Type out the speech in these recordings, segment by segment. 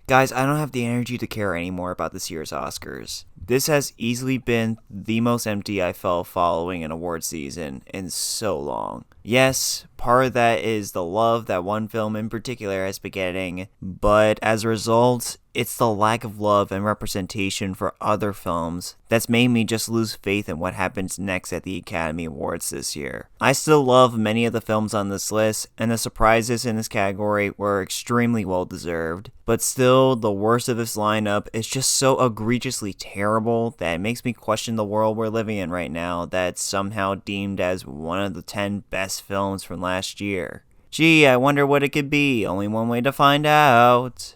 Guys, I don't have the energy to care anymore about this year's Oscars. This has easily been the most empty I felt following an award season in so long. Yes, part of that is the love that one film in particular has been getting, but as a result, it's the lack of love and representation for other films that's made me just lose faith in what happens next at the Academy Awards this year. I still love many of the films on this list, and the surprises in this category were extremely well deserved, but still, the worst of this lineup is just so egregiously terrible that it makes me question the world we're living in right now that's somehow deemed as one of the 10 best films from last year. Gee, I wonder what it could be. Only one way to find out.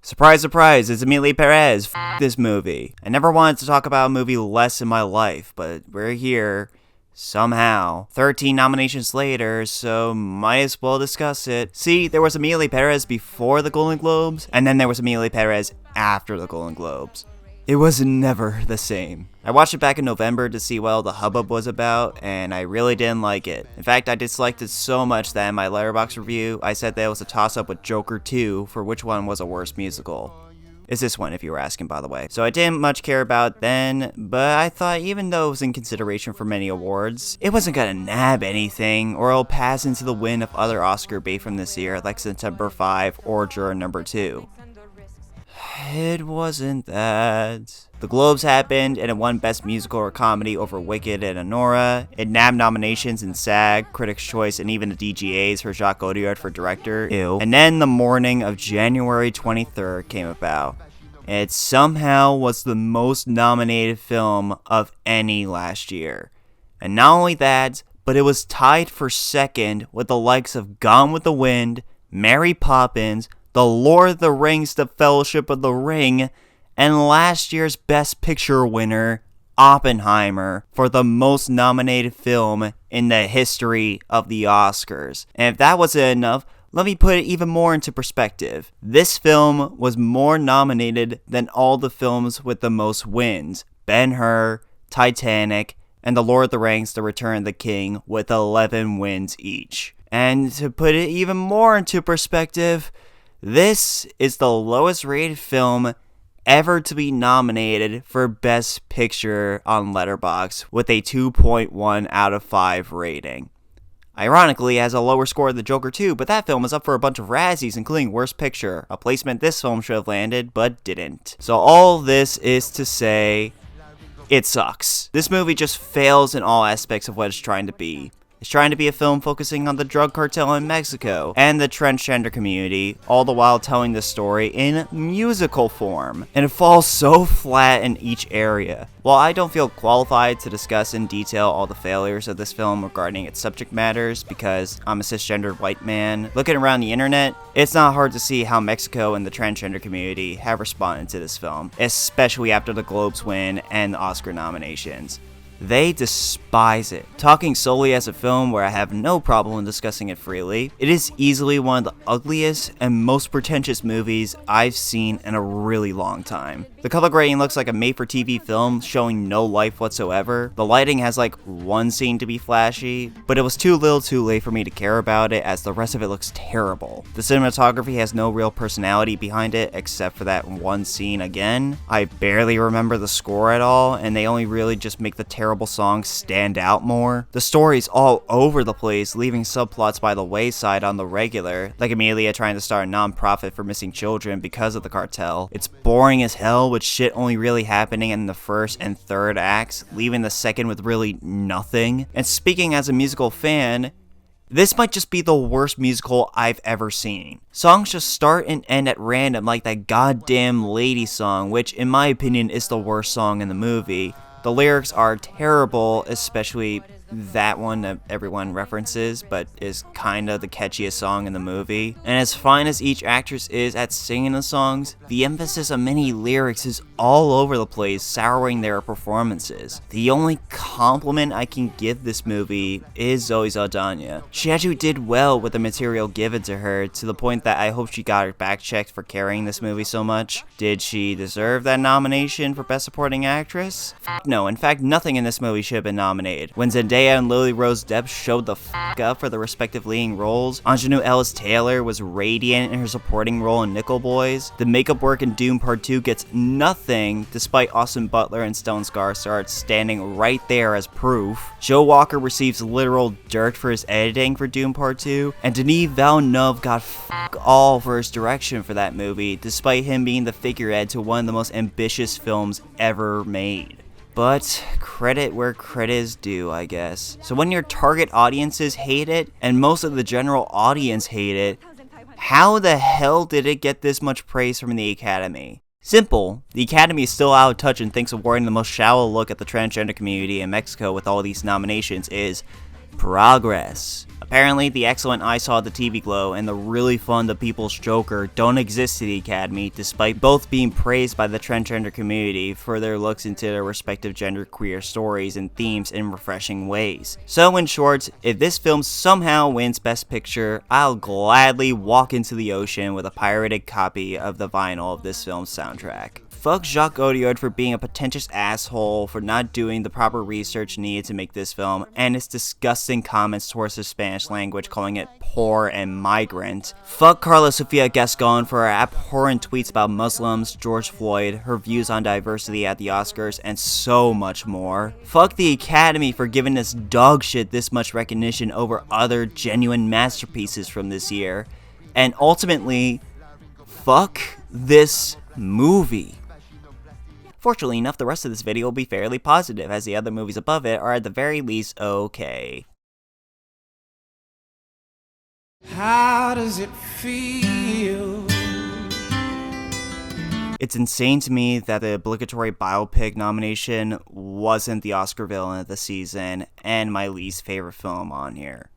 Surprise, surprise, it's Emilia Pérez. This movie. I never wanted to talk about a movie less in my life, but we're here. Somehow. 13 nominations later, so might as well discuss it. See, there was Emilia Pérez before the Golden Globes, and then there was Emilia Pérez after the Golden Globes. It was never the same. I watched it back in November to see what all the hubbub was about, and I really didn't like it. In fact, I disliked it so much that in my Letterboxd review, I said that it was a toss-up with Joker 2 for which one was a worse musical. It's this one, if you were asking, by the way. So I didn't much care about it then, but I thought even though it was in consideration for many awards, it wasn't gonna nab anything, or it'll pass into the wind of other Oscar bait from this year, like September 5 or Juror Number 2. It wasn't that. The Globes happened, and it won Best Musical or Comedy over Wicked and Anora. It nabbed nominations in SAG, Critics' Choice, and even the DGAs for Jacques Audiard for Director. Ew. And then the morning of January 23rd came about. It somehow was the most nominated film of any last year. And not only that, but it was tied for second with the likes of Gone with the Wind, Mary Poppins, The Lord of the Rings, The Fellowship of the Ring, and last year's Best Picture winner, Oppenheimer, for the most nominated film in the history of the Oscars. And if that wasn't enough, let me put it even more into perspective. This film was more nominated than all the films with the most wins: Ben-Hur, Titanic, and The Lord of the Rings, The Return of the King, with 11 wins each. And to put it even more into perspective, this is the lowest rated film ever to be nominated for Best Picture on Letterboxd with a 2.1 out of 5 rating. Ironically, it has a lower score than Joker 2, but that film is up for a bunch of Razzies, including Worst Picture, a placement this film should have landed, but didn't. So all this is to say, it sucks. This movie just fails in all aspects of what it's trying to be. It's trying to be a film focusing on the drug cartel in Mexico and the transgender community, all the while telling the story in musical form. And it falls so flat in each area. While I don't feel qualified to discuss in detail all the failures of this film regarding its subject matters because I'm a cisgendered white man, looking around the internet, it's not hard to see how Mexico and the transgender community have responded to this film, especially after the Globes win and the Oscar nominations. They despise it. Talking solely as a film where I have no problem discussing it freely, it is easily one of the ugliest and most pretentious movies I've seen in a really long time. The color grading looks like a made-for-TV film showing no life whatsoever. The lighting has like one scene to be flashy, but it was too little too late for me to care about it as the rest of it looks terrible. The cinematography has no real personality behind it except for that one scene again. I barely remember the score at all, and they only really just make the terrible songs stand out more. The story's all over the place, leaving subplots by the wayside on the regular, like Emilia trying to start a non-profit for missing children because of the cartel. It's boring as hell, with shit only really happening in the first and third acts, leaving the second with really nothing. And speaking as a musical fan, this might just be the worst musical I've ever seen. Songs just start and end at random, like that goddamn Lady song, which in my opinion is the worst song in the movie. The lyrics are terrible, especially that one that everyone references, but is kinda the catchiest song in the movie. And as fine as each actress is at singing the songs, the emphasis on many lyrics is all over the place, souring their performances. The only compliment I can give this movie is Zoe Saldana. She actually did well with the material given to her, to the point that I hope she got her back checked for carrying this movie so much. Did she deserve that nomination for Best Supporting Actress? No, in fact, nothing in this movie should have been nominated. When Zendaya and Lily Rose Depp showed the up for the respective leading roles, Ingenue Ellis-Taylor was radiant in her supporting role in Nickel Boys. The makeup work in Doom Part 2 gets nothing, despite Austin Butler and Stellan Skarsgård standing right there as proof. Joe Walker receives literal dirt for his editing for Doom Part 2, and Denis Villeneuve got all for his direction for that movie, despite him being the figurehead to one of the most ambitious films ever made. But credit where credit is due, I guess. So when your target audiences hate it, and most of the general audience hate it, how the hell did it get this much praise from the Academy? Simple. The Academy is still out of touch and thinks awarding the most shallow look at the transgender community in Mexico with all these nominations is progress. Apparently, the excellent I Saw the TV Glow and the really fun The People's Joker don't exist to the Academy, despite both being praised by the transgender community for their looks into their respective genderqueer stories and themes in refreshing ways. So in short, if this film somehow wins Best Picture, I'll gladly walk into the ocean with a pirated copy of the vinyl of this film's soundtrack. Fuck Jacques Audiard for being a pretentious asshole, for not doing the proper research needed to make this film, and his disgusting comments towards the Spanish language, calling it poor and migrant. Fuck Carla Sofia Gascon for her abhorrent tweets about Muslims, George Floyd, her views on diversity at the Oscars, and so much more. Fuck the Academy for giving this dog shit this much recognition over other genuine masterpieces from this year. And ultimately, fuck this movie. Fortunately enough, the rest of this video will be fairly positive, as the other movies above it are at the very least okay. How does it feel? It's insane to me that the obligatory biopic nomination wasn't the Oscar villain of the season, and my least favorite film on here.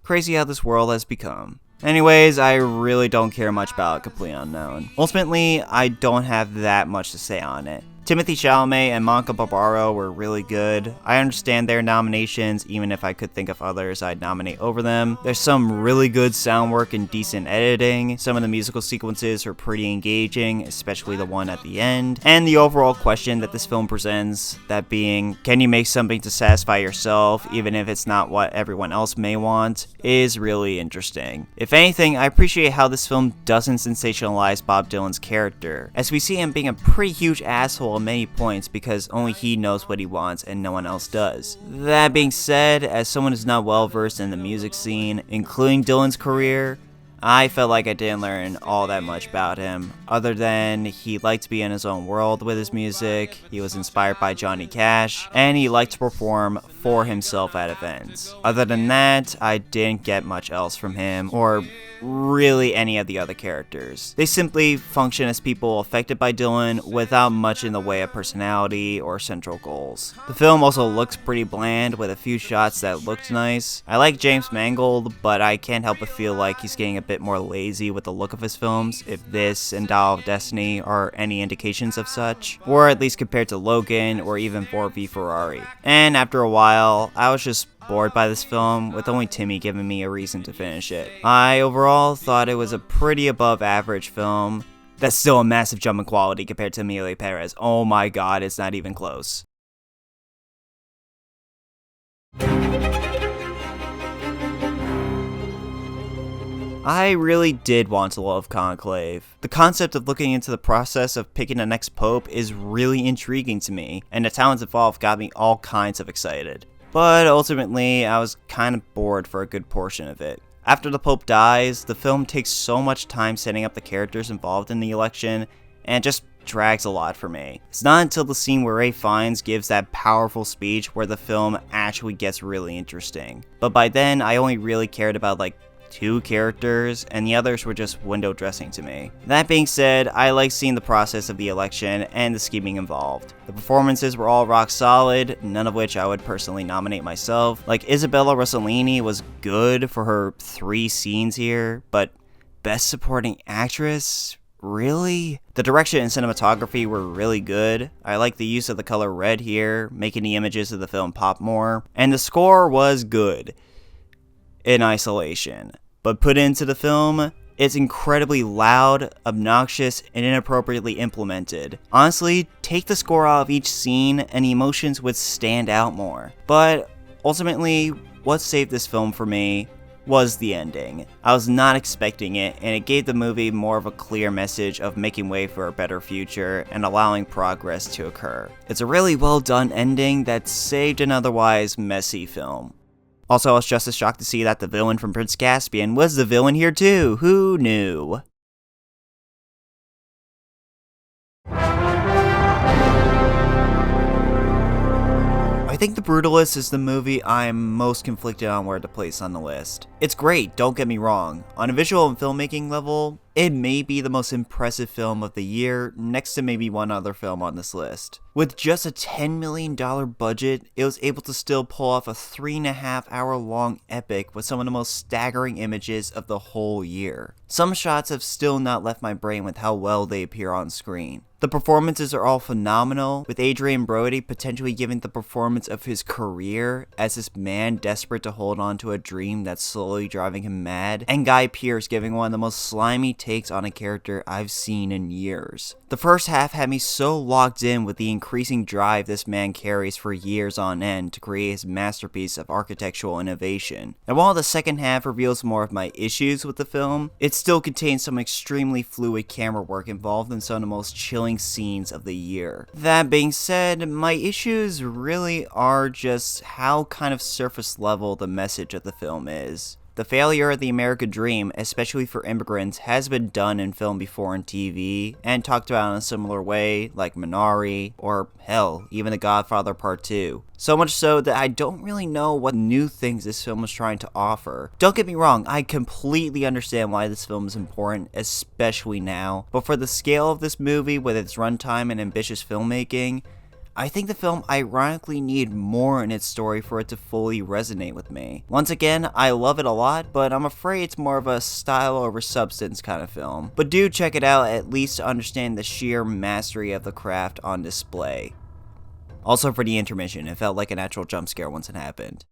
Crazy how this world has become. Anyways, I really don't care much about Complete Unknown. Ultimately, I don't have that much to say on it. Timothy Chalamet and Monica Barbaro were really good. I understand their nominations, even if I could think of others I'd nominate over them. There's some really good sound work and decent editing. Some of the musical sequences are pretty engaging, especially the one at the end. And the overall question that this film presents, that being, can you make something to satisfy yourself, even if it's not what everyone else may want, is really interesting. If anything, I appreciate how this film doesn't sensationalize Bob Dylan's character, as we see him being a pretty huge asshole at many points because only he knows what he wants and no one else does. That being said, as someone who's not well versed in the music scene, including Dylan's career, I felt like I didn't learn all that much about him, other than he liked to be in his own world with his music, he was inspired by Johnny Cash, and he liked to perform for himself at events. Other than that, I didn't get much else from him, or really any of the other characters. They simply function as people affected by Dylan without much in the way of personality or central goals. The film also looks pretty bland with a few shots that looked nice. I like James Mangold, but I can't help but feel like he's getting a bit more lazy with the look of his films, if this and Dial of Destiny are any indications of such, or at least compared to Logan or even Ford v Ferrari. And after a while, I was just bored by this film, with only Timmy giving me a reason to finish it. I overall thought it was a pretty above average film. That's still a massive jump in quality compared to Emilia Pérez. Oh my god, it's not even close. I really did want to love Conclave. The concept of looking into the process of picking the next pope is really intriguing to me, and the talents involved got me all kinds of excited. But ultimately, I was kind of bored for a good portion of it. After the Pope dies, the film takes so much time setting up the characters involved in the election, and just drags a lot for me. It's not until the scene where Ray Fiennes gives that powerful speech where the film actually gets really interesting. But by then, I only really cared about like 2 characters, and the others were just window dressing to me. That being said, I like seeing the process of the election and the scheming involved. The performances were all rock solid, none of which I would personally nominate myself. Like, Isabella Rossellini was good for her 3 scenes here, but Best Supporting Actress? Really? The direction and cinematography were really good. I like the use of the color red here, making the images of the film pop more. And the score was good in isolation. But put into the film, it's incredibly loud, obnoxious, and inappropriately implemented. Honestly, take the score out of each scene and the emotions would stand out more. But ultimately, what saved this film for me was the ending. I was not expecting it, and it gave the movie more of a clear message of making way for a better future and allowing progress to occur. It's a really well done ending that saved an otherwise messy film. Also, I was just as shocked to see that the villain from Prince Caspian was the villain here too. Who knew? I think The Brutalist is the movie I'm most conflicted on where to place on the list. It's great, don't get me wrong. On a visual and filmmaking level, it may be the most impressive film of the year, next to maybe one other film on this list. With just a $10 million budget, it was able to still pull off a 3.5 hour long epic with some of the most staggering images of the whole year. Some shots have still not left my brain with how well they appear on screen. The performances are all phenomenal, with Adrien Brody potentially giving the performance of his career as this man desperate to hold on to a dream that's slowly driving him mad, and Guy Pearce giving one of the most slimy takes on a character I've seen in years. The first half had me so locked in with the increasing drive this man carries for years on end to create his masterpiece of architectural innovation. And while the second half reveals more of my issues with the film, it still contains some extremely fluid camera work involved in some of the most chilling scenes of the year. That being said, my issues really are just how kind of surface level the message of the film is. The failure of the American dream, especially for immigrants, has been done in film before in TV, and talked about in a similar way, like Minari, or hell, even The Godfather Part 2. So much so that I don't really know what new things this film is trying to offer. Don't get me wrong, I completely understand why this film is important, especially now, but for the scale of this movie with its runtime and ambitious filmmaking, I think the film ironically needed more in its story for it to fully resonate with me. Once again, I love it a lot, but I'm afraid it's more of a style over substance kind of film. But do check it out at least to understand the sheer mastery of the craft on display. Also for the intermission, it felt like an actual jump scare once it happened.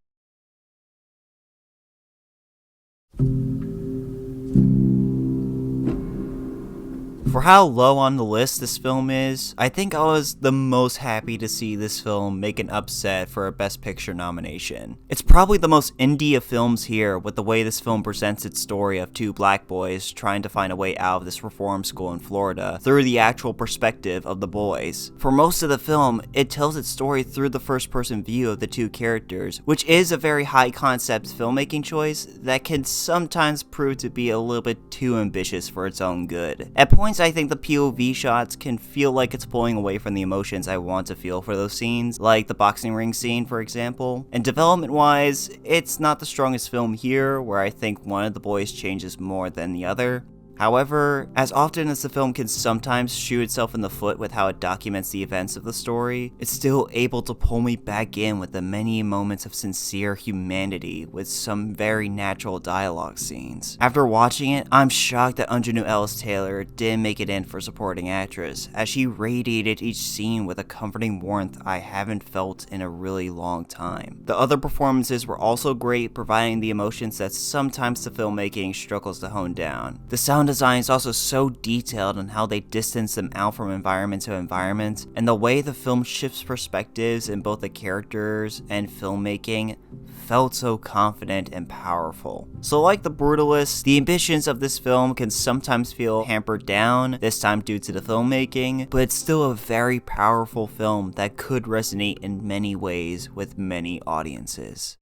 For how low on the list this film is, I think I was the most happy to see this film make an upset for a Best Picture nomination. It's probably the most indie of films here, with the way this film presents its story of 2 black boys trying to find a way out of this reform school in Florida through the actual perspective of the boys. For most of the film, it tells its story through the first-person view of the 2 characters, which is a very high-concept filmmaking choice that can sometimes prove to be a little bit too ambitious for its own good. At points, I think the POV shots can feel like it's pulling away from the emotions I want to feel for those scenes, like the boxing ring scene, for example. And development-wise, it's not the strongest film here, where I think one of the boys changes more than the other. However, as often as the film can sometimes shoot itself in the foot with how it documents the events of the story, it's still able to pull me back in with the many moments of sincere humanity with some very natural dialogue scenes. After watching it, I'm shocked that Aunjanue Ellis-Taylor didn't make it in for supporting actress, as she radiated each scene with a comforting warmth I haven't felt in a really long time. The other performances were also great, providing the emotions that sometimes the filmmaking struggles to hone down. The sound design is also so detailed in how they distance them out from environment to environment, and the way the film shifts perspectives in both the characters and filmmaking felt so confident and powerful. So like The Brutalist, the ambitions of this film can sometimes feel hampered down, this time due to the filmmaking, but it's still a very powerful film that could resonate in many ways with many audiences.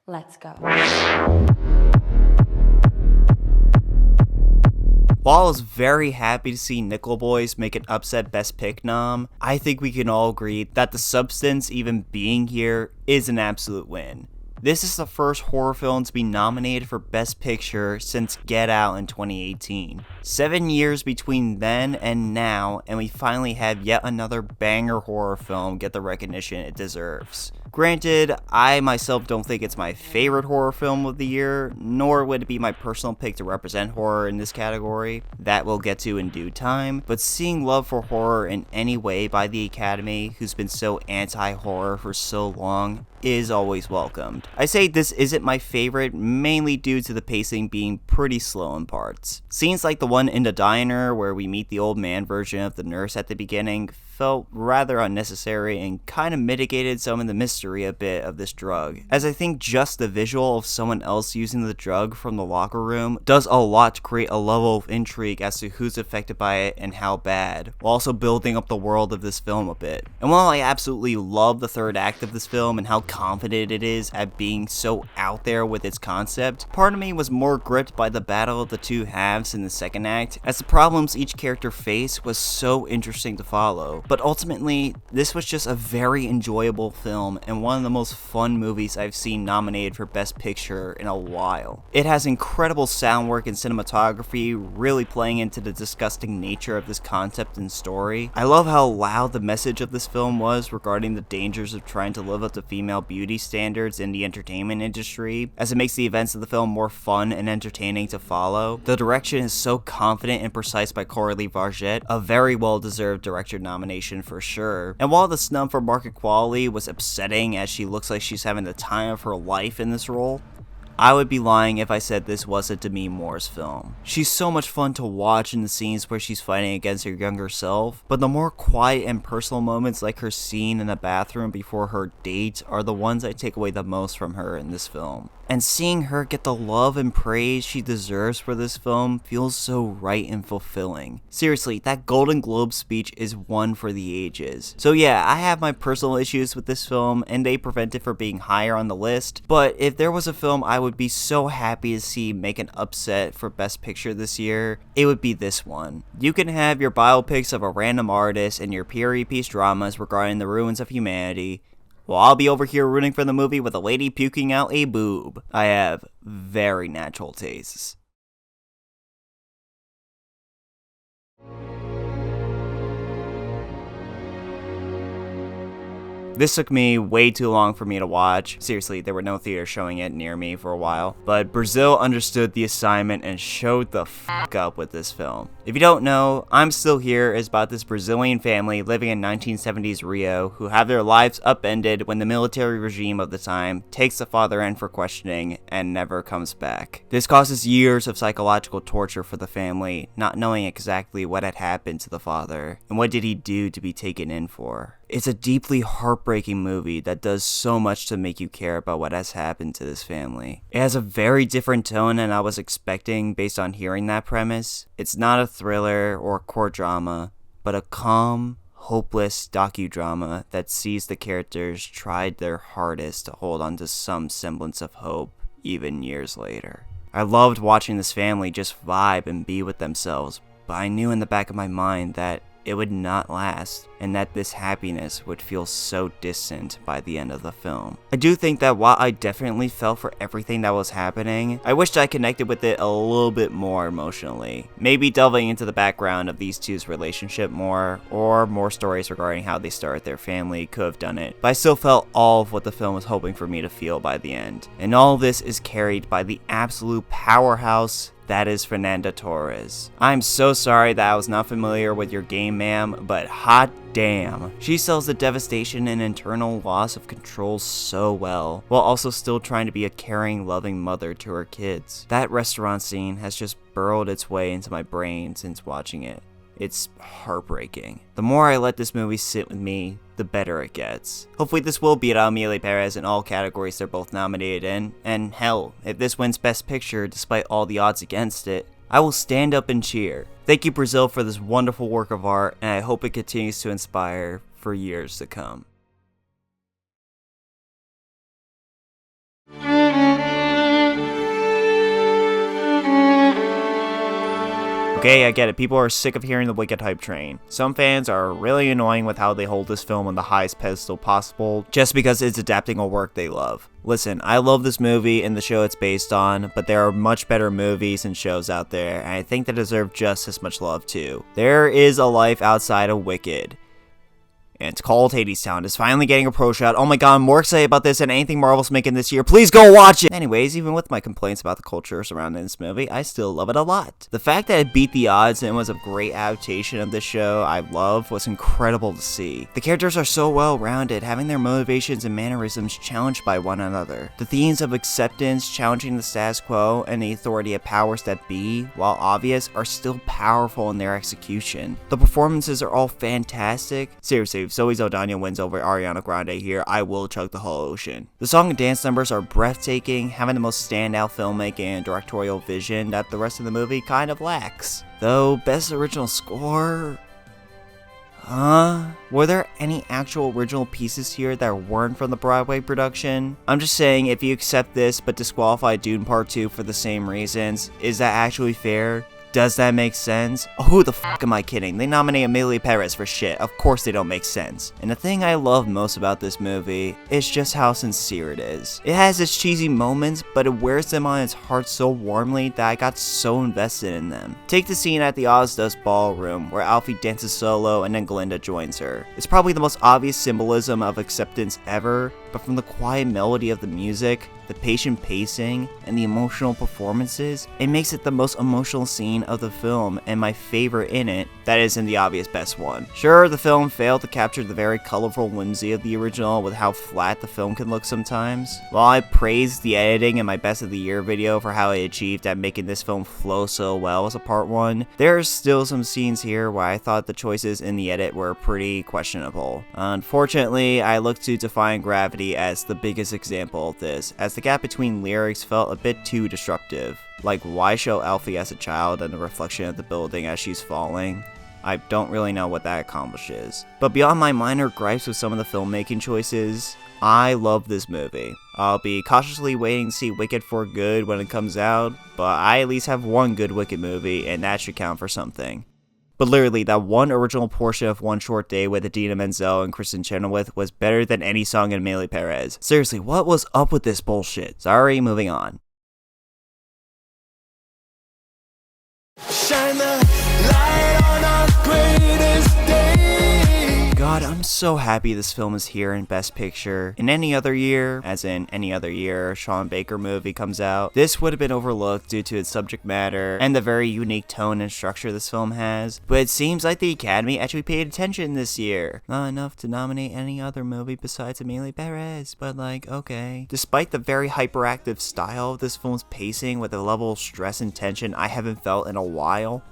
Let's go. While I was very happy to see Nickel Boys make an upset Best Pick nom, I think we can all agree that the substance even being here is an absolute win. This is the first horror film to be nominated for Best Picture since Get Out in 2018. 7 years between then and now, and we finally have yet another banger horror film get the recognition it deserves. Granted, I myself don't think it's my favorite horror film of the year, nor would it be my personal pick to represent horror in this category. That we'll get to in due time, but seeing love for horror in any way by the Academy, who's been so anti-horror for so long, is always welcomed. I say this isn't my favorite, mainly due to the pacing being pretty slow in parts. Scenes like the one in the diner where we meet the old man version of the nurse at the beginning felt rather unnecessary and kind of mitigated some of the mystery a bit of this drug, as I think just the visual of someone else using the drug from the locker room does a lot to create a level of intrigue as to who's affected by it and how bad, while also building up the world of this film a bit. And while I absolutely love the third act of this film and how confident it is at being so out there with its concept, part of me was more gripped by the battle of the two halves in the second act, as the problems each character faced was so interesting to follow. But ultimately, this was just a very enjoyable film and one of the most fun movies I've seen nominated for Best Picture in a while. It has incredible sound work and cinematography, really playing into the disgusting nature of this concept and story. I love how loud the message of this film was regarding the dangers of trying to live up to female beauty standards in the entertainment industry, as it makes the events of the film more fun and entertaining to follow. The direction is so confident and precise by Coralie Varget, a very well-deserved director nomination for sure. And while the snub for market quality was upsetting as she looks like she's having the time of her life in this role, I would be lying if I said this was a Demi Moore's film. She's so much fun to watch in the scenes where she's fighting against her younger self, but the more quiet and personal moments like her scene in the bathroom before her date are the ones I take away the most from her in this film. And seeing her get the love and praise she deserves for this film feels so right and fulfilling. Seriously, that Golden Globe speech is one for the ages. So yeah, I have my personal issues with this film, and they prevent it from being higher on the list, but if there was a film I would be so happy to see make an upset for Best Picture this year, it would be this one. You can have your biopics of a random artist and your period piece dramas regarding the ruins of humanity, well, I'll be over here rooting for the movie with a lady puking out a boob. I have very natural tastes. This took me way too long for me to watch. Seriously, there were no theaters showing it near me for a while. But Brazil understood the assignment and showed the fuck up with this film. If you don't know, I'm Still Here is about this Brazilian family living in 1970s Rio who have their lives upended when the military regime of the time takes the father in for questioning and never comes back. This causes years of psychological torture for the family, not knowing exactly what had happened to the father and what did he do to be taken in for. It's a deeply heartbreaking movie that does so much to make you care about what has happened to this family. It has a very different tone than I was expecting based on hearing that premise. It's not a thriller or a core drama, but a calm, hopeless docudrama that sees the characters tried their hardest to hold on to some semblance of hope, even years later. I loved watching this family just vibe and be with themselves, but I knew in the back of my mind that it would not last, and that this happiness would feel so distant by the end of the film. I do think that while I definitely felt for everything that was happening, I wished I connected with it a little bit more emotionally. Maybe delving into the background of these two's relationship more, or more stories regarding how they started their family could have done it, but I still felt all of what the film was hoping for me to feel by the end. And all of this is carried by the absolute powerhouse that is Fernanda Torres. I'm so sorry that I was not familiar with your game, ma'am, but hot damn. She sells the devastation and internal loss of control so well, while also still trying to be a caring, loving mother to her kids. That restaurant scene has just burrowed its way into my brain since watching it. It's heartbreaking. The more I let this movie sit with me, the better it gets. Hopefully this will beat out Emilia Pérez in all categories they're both nominated in, and hell, if this wins Best Picture despite all the odds against it, I will stand up and cheer. Thank you, Brazil, for this wonderful work of art, and I hope it continues to inspire for years to come. Okay, I get it. People are sick of hearing the Wicked hype train. Some fans are really annoying with how they hold this film on the highest pedestal possible just because it's adapting a work they love. Listen, I love this movie and the show it's based on, but there are much better movies and shows out there, and I think they deserve just as much love too. There is a life outside of Wicked. And it's called Hadestown. It's finally getting a pro shot. Oh my god, I'm more excited about this than anything Marvel's making this year. Please go watch it! Anyways, even with my complaints about the culture surrounding this movie, I still love it a lot. The fact that it beat the odds and was a great adaptation of this show I love was incredible to see. The characters are so well rounded, having their motivations and mannerisms challenged by one another. The themes of acceptance, challenging the status quo, and the authority of powers that be, while obvious, are still powerful in their execution. The performances are all fantastic. Seriously, if Zoe Saldana wins over Ariana Grande here, I will chug the whole ocean. The song and dance numbers are breathtaking, having the most standout filmmaking and directorial vision that the rest of the movie kind of lacks. Though, best original score? Were there any actual original pieces here that weren't from the Broadway production? I'm just saying, if you accept this but disqualify Dune Part 2 for the same reasons, is that actually fair? Does that make sense? Who the fuck am I kidding? They nominate Emilia Pérez for shit. Of course they don't make sense. And the thing I love most about this movie is just how sincere it is. It has its cheesy moments, but it wears them on its heart so warmly that I got so invested in them. Take the scene at the Ozdust Ballroom, where Alfie dances solo and then Glinda joins her. It's probably the most obvious symbolism of acceptance ever, but from the quiet melody of the music, the patient pacing, and the emotional performances, it makes it the most emotional scene of the film and my favorite in it, that isn't the obvious best one. Sure, the film failed to capture the very colorful whimsy of the original with how flat the film can look sometimes. While I praised the editing in my best of the year video for how it achieved at making this film flow so well as a part 1, there's still some scenes here where I thought the choices in the edit were pretty questionable. Unfortunately, I look to Defying Gravity as the biggest example of this, as the gap between lyrics felt a bit too disruptive. Like, why show Alfie as a child and the reflection of the building as she's falling? I don't really know what that accomplishes. But beyond my minor gripes with some of the filmmaking choices, I love this movie. I'll be cautiously waiting to see Wicked for good when it comes out, but I at least have one good Wicked movie, and that should count for something. But literally, that one original portion of One Short Day with Idina Menzel and Kristen Chenoweth was better than any song in Emilia Pérez. Seriously, what was up with this bullshit? Sorry, moving on. Shine the light on our greatest day. God, I'm so happy this film is here in Best Picture. In any other year, as in any other year, Sean Baker movie comes out, this would have been overlooked due to its subject matter and the very unique tone and structure this film has. But it seems like the Academy actually paid attention this year. Not enough to nominate any other movie besides Emilia Pérez, but like, okay. Despite the very hyperactive style of this film's pacing with a level of stress and tension I haven't felt in a while,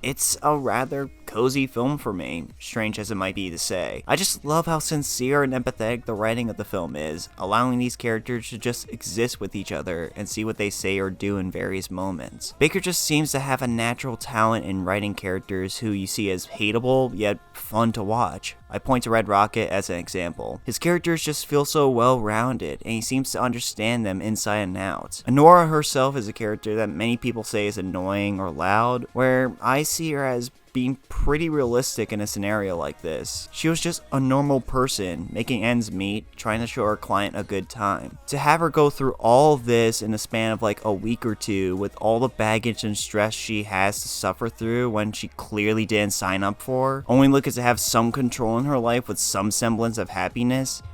it's a rather cozy film for me, strange as it might be to say. I just love how sincere and empathetic the writing of the film is, allowing these characters to just exist with each other and see what they say or do in various moments. Baker just seems to have a natural talent in writing characters who you see as hateable, yet fun to watch. I point to Red Rocket as an example. His characters just feel so well-rounded, and he seems to understand them inside and out. Honora herself is a character that many people say is annoying or loud, where I see her as being pretty realistic in a scenario like this. She was just a normal person, making ends meet, trying to show her client a good time. To have her go through all of this in a span of like a week or two with all the baggage and stress she has to suffer through when she clearly didn't sign up for, only looking to have some control in her life with some semblance of happiness,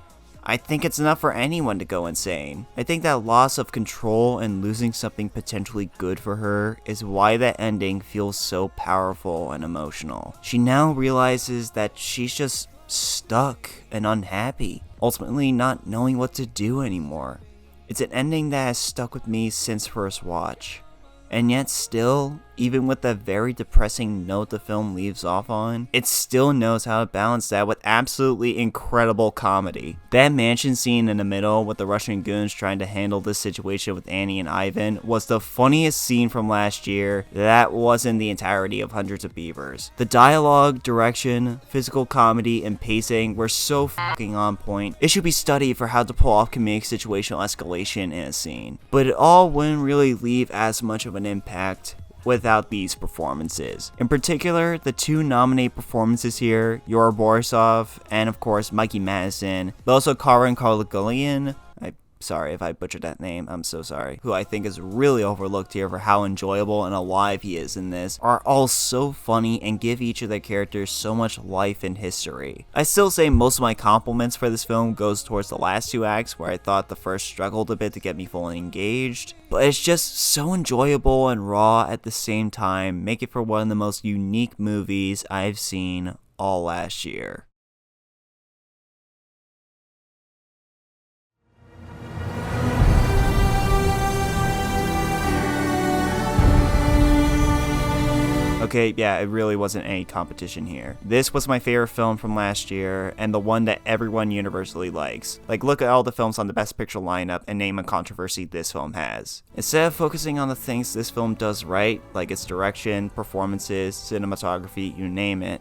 I think it's enough for anyone to go insane. I think that loss of control and losing something potentially good for her is why that ending feels so powerful and emotional. She now realizes that she's just stuck and unhappy, ultimately not knowing what to do anymore. It's an ending that has stuck with me since first watch. And yet still, even with the very depressing note the film leaves off on, it still knows how to balance that with absolutely incredible comedy. That mansion scene in the middle with the Russian goons trying to handle this situation with Annie and Ivan was the funniest scene from last year that wasn't the entirety of Hundreds of Beavers. The dialogue, direction, physical comedy, and pacing were so fucking on point. It should be studied for how to pull off comedic situational escalation in a scene. But it all wouldn't really leave as much of an impact without these performances. In particular, the two nominated performances here, Yura Borisov and of course Mikey Madison, but also Karin Karlagolian, sorry if I butchered that name, I'm so sorry, who I think is really overlooked here for how enjoyable and alive he is in this, are all so funny and give each of their characters so much life and history. I still say most of my compliments for this film goes towards the last two acts, where I thought the first struggled a bit to get me fully engaged, but it's just so enjoyable and raw at the same time, make it for one of the most unique movies I've seen all last year. Okay, yeah, it really wasn't any competition here. This was my favorite film from last year, and the one that everyone universally likes. Like, look at all the films on the Best Picture lineup and name a controversy this film has. Instead of focusing on the things this film does right, like its direction, performances, cinematography, you name it,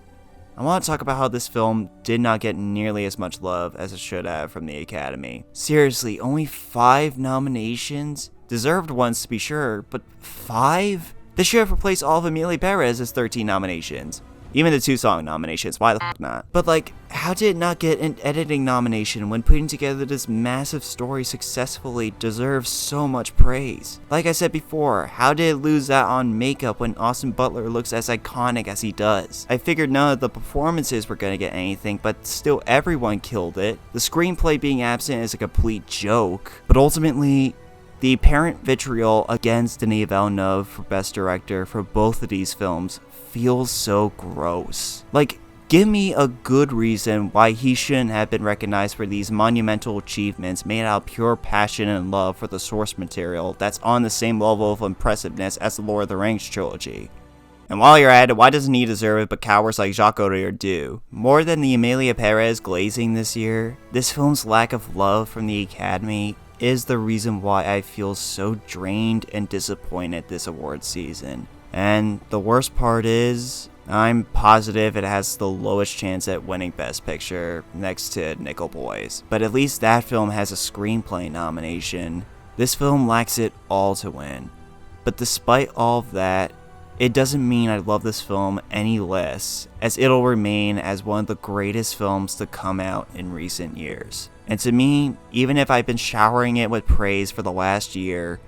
I want to talk about how this film did not get nearly as much love as it should have from the Academy. Seriously, only 5 nominations? Deserved ones to be sure, but 5? This should have replaced all of Emilia Pérez's 13 nominations. Even the 2-song nominations, why the fuck not? But like, how did it not get an editing nomination when putting together this massive story successfully deserves so much praise? Like I said before, how did it lose that on makeup when Austin Butler looks as iconic as he does? I figured none of the performances were gonna get anything, but still everyone killed it. The screenplay being absent is a complete joke, but ultimately, the apparent vitriol against Denis Villeneuve for Best Director for both of these films feels so gross. Like, give me a good reason why he shouldn't have been recognized for these monumental achievements made out of pure passion and love for the source material that's on the same level of impressiveness as the Lord of the Rings trilogy. And while you're at it, why doesn't he deserve it but cowards like Jacques Audiard do? More than the Emilia Pérez glazing this year, this film's lack of love from the Academy is the reason why I feel so drained and disappointed this award season. And the worst part is, I'm positive it has the lowest chance at winning Best Picture, next to Nickel Boys. But at least that film has a screenplay nomination. This film lacks it all to win. But despite all of that, it doesn't mean I love this film any less, as it'll remain as one of the greatest films to come out in recent years. And to me, even if I've been showering it with praise for the last year,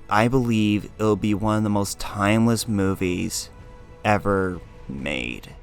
I believe it'll be one of the most timeless movies ever made.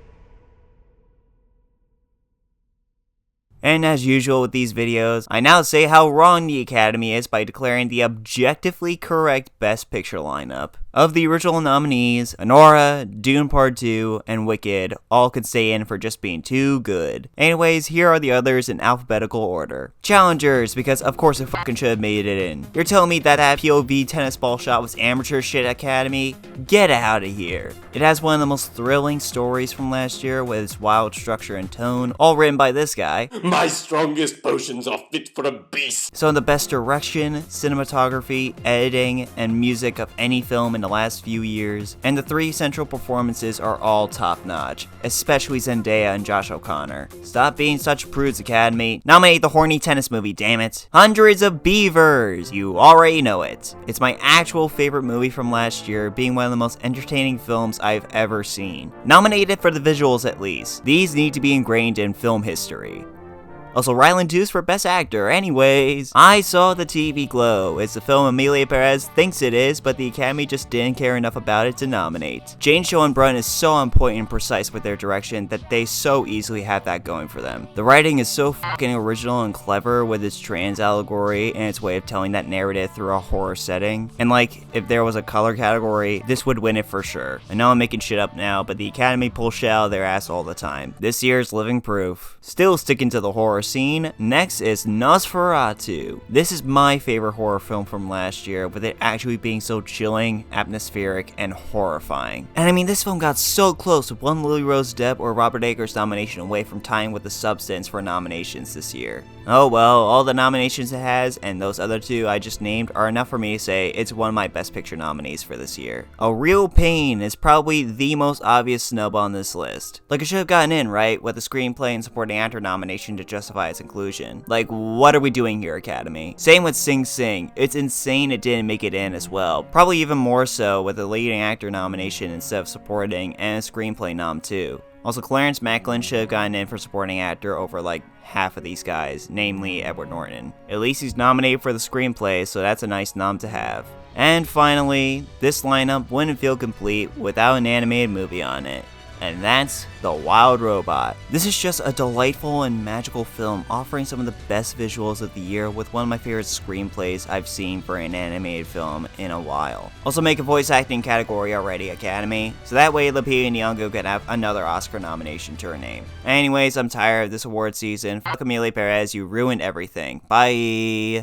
And as usual with these videos, I now say how wrong the Academy is by declaring the objectively correct Best Picture lineup. Of the original nominees, Anora, Dune Part 2, and Wicked all could stay in for just being too good. Anyways, here are the others in alphabetical order. Challengers, because of course it fucking should have made it in. You're telling me that POV tennis ball shot was amateur shit, Academy? Get out of here. It has one of the most thrilling stories from last year with its wild structure and tone, all written by this guy. My strongest potions are fit for a beast. So in the best direction, cinematography, editing, and music of any film in the last few years, and the 3 central performances are all top-notch, especially Zendaya and Josh O'Connor. Stop being such prudes, Academy. Nominate the horny tennis movie, damn it. Hundreds of Beavers! You already know it. It's my actual favorite movie from last year, being one of the most entertaining films I've ever seen. Nominate it for the visuals at least. These need to be ingrained in film history. Also, Ryland Deuce for Best Actor. Anyways, I Saw the TV Glow. It's the film Emilia Pérez thinks it is, but the Academy just didn't care enough about it to nominate. Jane, Cho, and Brun is so on point and precise with their direction that they so easily have that going for them. The writing is so fucking original and clever with its trans allegory and its way of telling that narrative through a horror setting. And like, if there was a color category, this would win it for sure. I know I'm making shit up now, but the Academy pulls shit out of their ass all the time. This year's living proof. Still sticking to the horror scene, next is Nosferatu. This is my favorite horror film from last year, with it actually being so chilling, atmospheric, and horrifying. And I mean, this film got so close with one Lily Rose Depp or Robert Eggers nomination away from tying with The Substance for nominations this year. Oh well, all the nominations it has, and those other two I just named, are enough for me to say it's one of my Best Picture nominees for this year. A Real Pain is probably the most obvious snub on this list. Like, it should have gotten in, right, with a screenplay and supporting actor nomination to justify its inclusion. Like, what are we doing here, Academy? Same with Sing Sing. It's insane it didn't make it in as well. Probably even more so with a leading actor nomination instead of supporting, and a screenplay nom too. Also, Clarence Macklin should have gotten in for supporting actor over like half of these guys, namely Edward Norton. At least he's nominated for the screenplay, so that's a nice nom to have. And finally, this lineup wouldn't feel complete without an animated movie on it. And that's The Wild Robot. This is just a delightful and magical film offering some of the best visuals of the year with one of my favorite screenplays I've seen for an animated film in a while. Also make a voice acting category already, Academy, so that way Lupita Nyong'o can have another Oscar nomination to her name. Anyways, I'm tired of this award season. Fuck Emilia Pérez, you ruined everything. Bye!